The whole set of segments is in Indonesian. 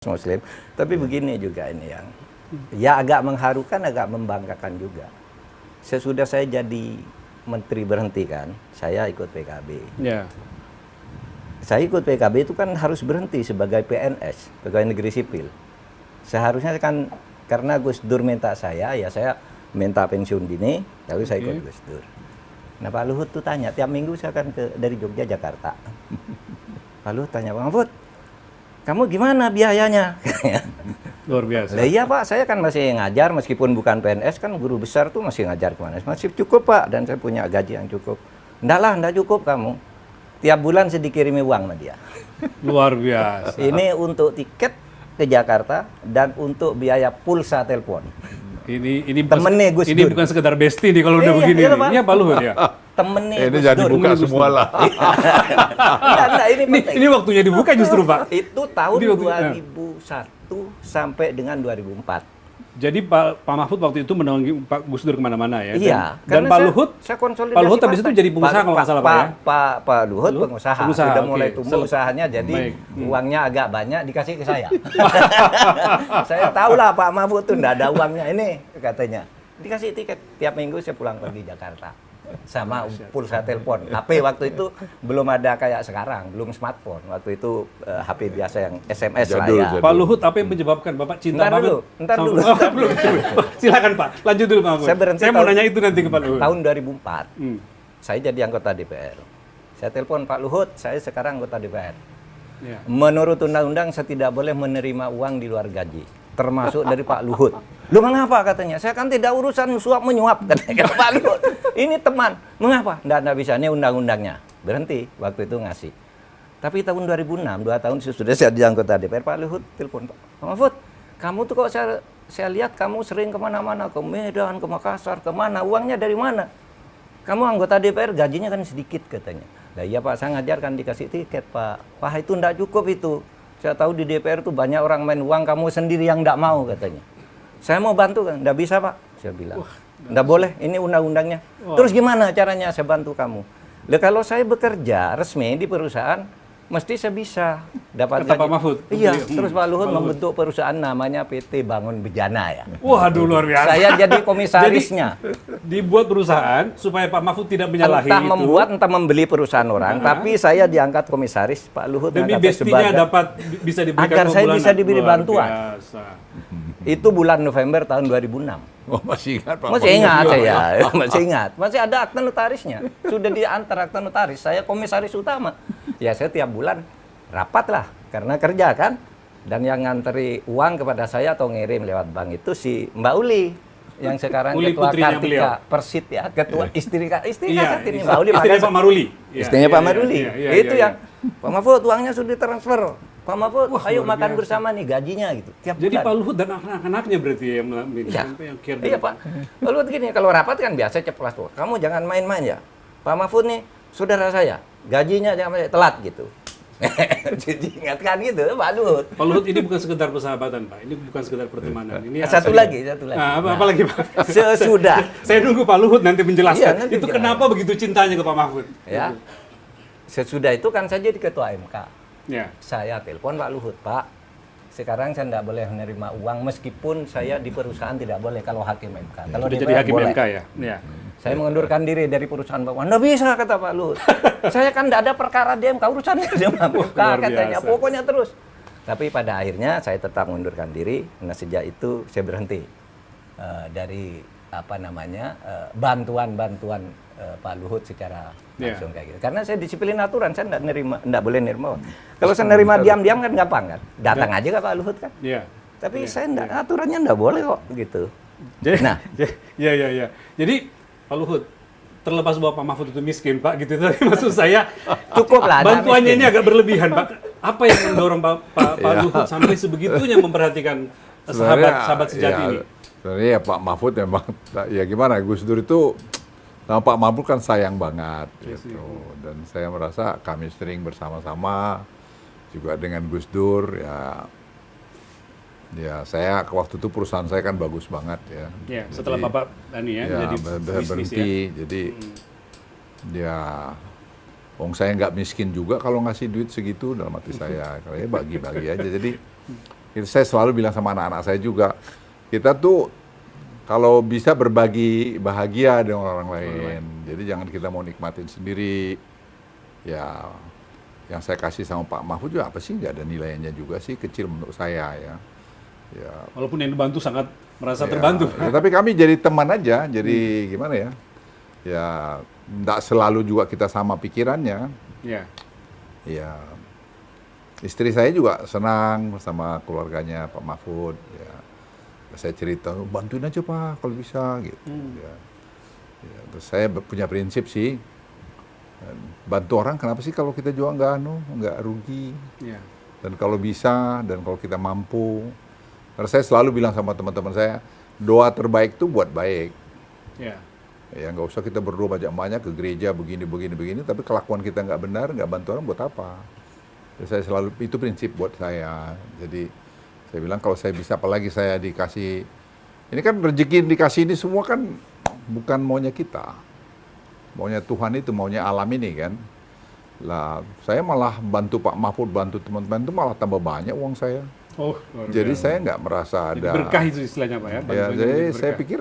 Muslim, tapi begini juga ini yang ya agak mengharukan, agak membanggakan juga. Sesudah saya jadi menteri berhenti kan, saya ikut PKB. Ya. Saya ikut PKB itu kan harus berhenti sebagai PNS, pegawai negeri sipil. Seharusnya kan karena Gus Dur minta saya, ya saya minta pensiun dini, lalu saya ikut Gus Dur. Nah Pak Luhut tuh tanya, tiap minggu saya akan dari Jogja Jakarta. Pak Luhut tanya, Bang Mahfud, kamu gimana biayanya? Luar biasa. Lah iya Pak, saya kan masih ngajar meskipun bukan PNS, kan guru besar tuh masih ngajar kemana? Masih cukup Pak, dan saya punya gaji yang cukup. Enggak cukup kamu. Tiap bulan saya dikirimi uang sama dia. Luar biasa. Ini untuk tiket ke Jakarta dan untuk biaya pulsa telepon. Ini temennya Gus Dur. Ini bukan sekedar besti nih kalau udah begini. Iya, Pak. Ini Pak Luhut ya. Temennya Ini Gus jadi Dur. buka semua lah. Enggak, ini penting. Ini waktunya dibuka justru Pak. Itu tahun Ini waktu- 2001 sampai dengan 2004. Jadi Pak Mahfud waktu itu menaungi Pak Gus Dur kemana-mana ya. Iya. Dan Pak Luhut, saya konsolidasi Pak Luhut habis itu partai. jadi pengusaha kalau nggak salah Pak ya. Pak Luhut pengusaha. Sudah mulai oke. tumbuh usahanya, jadi Baik. uangnya agak banyak dikasih ke saya. Saya tahu lah Pak Mahfud tuh nggak ada uangnya ini katanya. Dikasih tiket tiap minggu saya pulang pergi Jakarta. Sama pulsa telepon. HP waktu itu belum ada kayak sekarang, belum smartphone. Waktu itu HP biasa yang SMS lah Jadul, ya. jadul. Pak Luhut apa yang menyebabkan Bapak cinta Ntar banget? dulu, ntar sama- dulu. Oh, belum. Silakan Pak, lanjut dulu Pak Mahfud. Saya berhenti Saya mau tahun- nanya itu nanti ke Pak Luhut. Tahun 2004. Hmm. Saya jadi anggota DPR. Saya telepon Pak Luhut, saya sekarang anggota DPR. Ya. Menurut undang-undang saya tidak boleh menerima uang di luar gaji, termasuk dari Pak Luhut. Lu mengapa katanya? Saya kan tidak urusan suap menyuap katanya Pak Luhut. Ini teman. Mengapa? Nggak bisa, ini undang-undangnya. Berhenti waktu itu ngasih. Tapi tahun 2006, 2 tahun sesudah saya jadi anggota DPR, Pak Luhut telepon, Pak Mahfud, kamu tuh kok saya lihat kamu sering kemana-mana, ke Medan, ke Makassar, kemana, uangnya dari mana? Kamu anggota DPR gajinya kan sedikit katanya. Lah iya Pak, saya ngajar kan dikasih tiket Pak. Wah itu enggak cukup itu. Saya tahu di DPR tuh banyak orang main uang, kamu sendiri yang enggak mau katanya. Saya mau bantu kan, enggak bisa Pak. Saya bilang, enggak boleh, ini undang-undangnya. Terus gimana caranya saya bantu kamu? Lah kalau saya bekerja resmi di perusahaan, mesti saya bisa dapat Kata Pak Mahfud. Iya, Hmm. terus Pak Luhut Pak Luhut. membentuk perusahaan namanya PT Bangun Bejana ya. Waduh luar biasa. Saya jadi komisarisnya. Dibuat perusahaan supaya Pak Mahfud tidak menyalahi Entah itu. membuat, entah membeli perusahaan orang, tapi saya diangkat komisaris, Pak Luhut Demi ngangkat saya bestinya sebagai- dapat bisa diberikan agar saya pembulanan. bisa diberi Luar bantuan. biasa. Itu bulan November tahun 2006. Oh, masih ingat Pak. Masih ingat Mahfud. saya, masih ingat. Masih ada akta notarisnya. Sudah diantar akta notaris, saya komisaris utama. Ya saya tiap bulan rapat lah, karena kerja kan. Dan yang nganteri uang kepada saya atau ngirim lewat bank itu si Mbak Uli. Yang sekarang Uli ketua putrinya Kartika beliau. Persit ya, ketua istri Iya, ini Mbak Uli. istrinya makanya- Pak Maruli. Iya, Istrinya iya, Pak iya, Maruli. iya, iya, Itu iya, yang Pak Mahfud uangnya sudah ditransfer. Pak Mahfud, Wah, ayo luar makan biasa. bersama nih gajinya gitu. Tiap Jadi bulan. Pak Luhut dan anak-anaknya berarti yang melakukan Iya. yang care. Iya Pak. Lalu begini, kalau rapat kan biasa ceplas tuh. Kamu jangan main-main ya. Pak Mahfud nih, saudara saya, gajinya jangan telat gitu. Jadi ingatkan gitu Pak Luhut. Pak Luhut ini bukan sekedar persahabatan Pak, ini bukan sekedar pertemanan. Ini Satu lagi. Nah, apa lagi Pak? Sesudah. Saya nunggu Pak Luhut nanti menjelaskan. Iya, nanti itu jelas. kenapa begitu cintanya ke Pak Mahfud? Ya. Sesudah itu kan saya jadi ketua MK. Ya. Saya telepon Pak Luhut, Pak. Sekarang saya tidak boleh menerima uang meskipun saya di perusahaan tidak boleh kalau hakim MK. Kalau Udah DPR jadi hakim boleh. MK ya. Ya. Saya mengundurkan diri dari perusahaan Bapak. Nggak bisa kata Pak Luhut. Saya kan tidak ada perkara di MK, urusannya di MK Luar katanya. biasa. Pokoknya terus. Tapi pada akhirnya saya tetap mengundurkan diri. Nah sejak itu saya berhenti dari apa namanya bantuan-bantuan Pak Luhut secara langsung kayak gitu. Karena saya disiplin aturan, saya tidak boleh nerima. Kalau saya nerima diam-diam kan gampang kan. Datang aja kan Pak Luhut kan. Iya. Tapi saya aturannya tidak boleh kok gitu. Jadi, Nah. ya. Jadi Pak Luhut, terlepas bahwa Pak Mahfud itu miskin Pak, gitu. Tapi maksud saya, Cukup lah, ada bantuannya miskin. ini agak berlebihan Pak. Apa yang mendorong Pak Iya. Luhut sampai sebegitunya memperhatikan sahabat sejati ini? Sebenarnya ya Pak Mahfud memang, ya gimana, Gus Dur itu sama Pak Mahfud kan sayang banget gitu. Dan saya merasa kami sering bersama-sama juga dengan Gus Dur ya saya waktu itu perusahaan saya kan bagus banget ya. Ya, setelah Bapak Dani ya, jadi bisnis berhenti, ya. jadi ya wong saya nggak miskin juga kalau ngasih duit segitu dalam hati saya, kalau ya bagi-bagi aja. Jadi Saya selalu bilang sama anak-anak saya juga, kita tuh kalau bisa berbagi bahagia dengan orang lain. Jadi jangan kita mau nikmatin sendiri. Ya, yang saya kasih sama Pak Mahfud juga apa sih? Nggak ada nilainya juga sih, kecil menurut saya ya. Ya, Walaupun yang dibantu sangat merasa ya, terbantu. ya, tapi kami jadi teman aja, jadi gimana ya? Ya, nggak selalu juga kita sama pikirannya. Ya. Ya, istri saya juga senang sama keluarganya Pak Mahfud. Ya, saya cerita, bantuin aja Pak kalau bisa gitu. Ya. Ya, terus saya punya prinsip sih, bantu orang kenapa sih kalau kita juga nggak rugi. Ya. Dan kalau bisa, dan kalau kita mampu. Karena saya selalu bilang sama teman-teman saya, doa terbaik itu buat baik. Ya. Ya nggak usah kita berdoa banyak-banyak ke gereja begini, tapi kelakuan kita nggak benar, nggak bantu orang buat apa? Ya, saya selalu, itu prinsip buat saya. Jadi saya bilang kalau saya bisa, apalagi saya dikasih, ini kan rezeki yang dikasih ini semua kan bukan maunya kita. Maunya Tuhan itu, maunya alam ini kan. Lah, saya malah bantu Pak Mahfud, bantu teman-teman itu malah tambah banyak uang saya. Oh, luar Jadi biasa. saya nggak merasa Jadi ada. berkah itu istilahnya Pak ya. Ya, bantuannya jadi menjadi saya berkah. pikir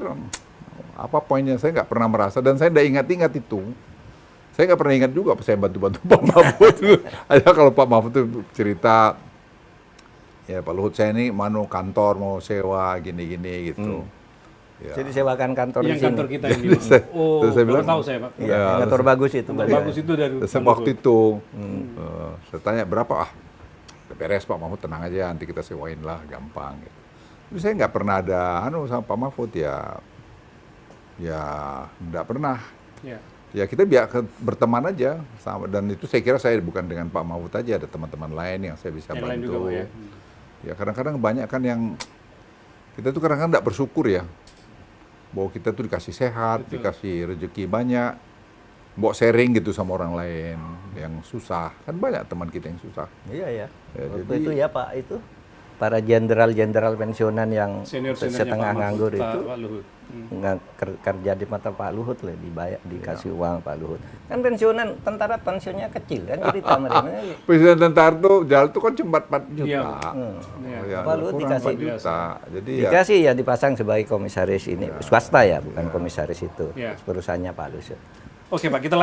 apa poinnya, saya nggak pernah merasa, dan saya udah ingat-ingat itu. Saya nggak pernah ingat juga saya bantu-bantu Pak Mahfud. Ada kalau Pak Mahfud itu cerita, ya Pak Luhut saya ini kantor mau sewa gini-gini gitu. Ya. Jadi sewakan kantor di Yang sini. kantor kita ini. Oh, Terus saya baru bilang, tahu saya Pak. Iya, kantor bagus itu. Kantor Pak. bagus itu dari Terus Pak waktu Luhut. itu saya tanya berapa, udah beres Pak Mahfud, tenang aja nanti kita sewain lah, gampang gitu. Tapi saya nggak pernah ada sama Pak Mahfud ya nggak pernah. Ya. Ya kita berteman aja sama, dan itu saya kira saya bukan dengan Pak Mahfud aja, ada teman-teman lain yang saya bisa Yang lain bantu. juga Pak ya. Ya kadang-kadang banyak kan yang kita tuh kadang-kadang nggak bersyukur ya, bahwa kita tuh dikasih sehat, Betul. dikasih rezeki banyak, bawa sharing gitu sama orang lain yang susah. Kan banyak teman kita yang susah. Iya ya. Ya, Waktu jadi- itu ya Pak, itu para jenderal-jenderal pensiunan yang Senior-seniornya setengah Pak Mahfud, nganggur itu Pak Luhut. kerja di mata Pak Luhut lah, dikasih uang Pak Luhut. Kan pensiunan tentara pensiunnya kecil kan, jadi mereka. Presiden tentara tuh jalan tuh kan cuma 4 juta. Iya. Oh, Iya. Pak Luhut kurang dikasih 4 juta. Jadi ya Dikasih ya dipasang sebagai komisaris ini swasta ya, bukan komisaris itu Ya. perusahaannya Pak Luhut. Oke Pak, kita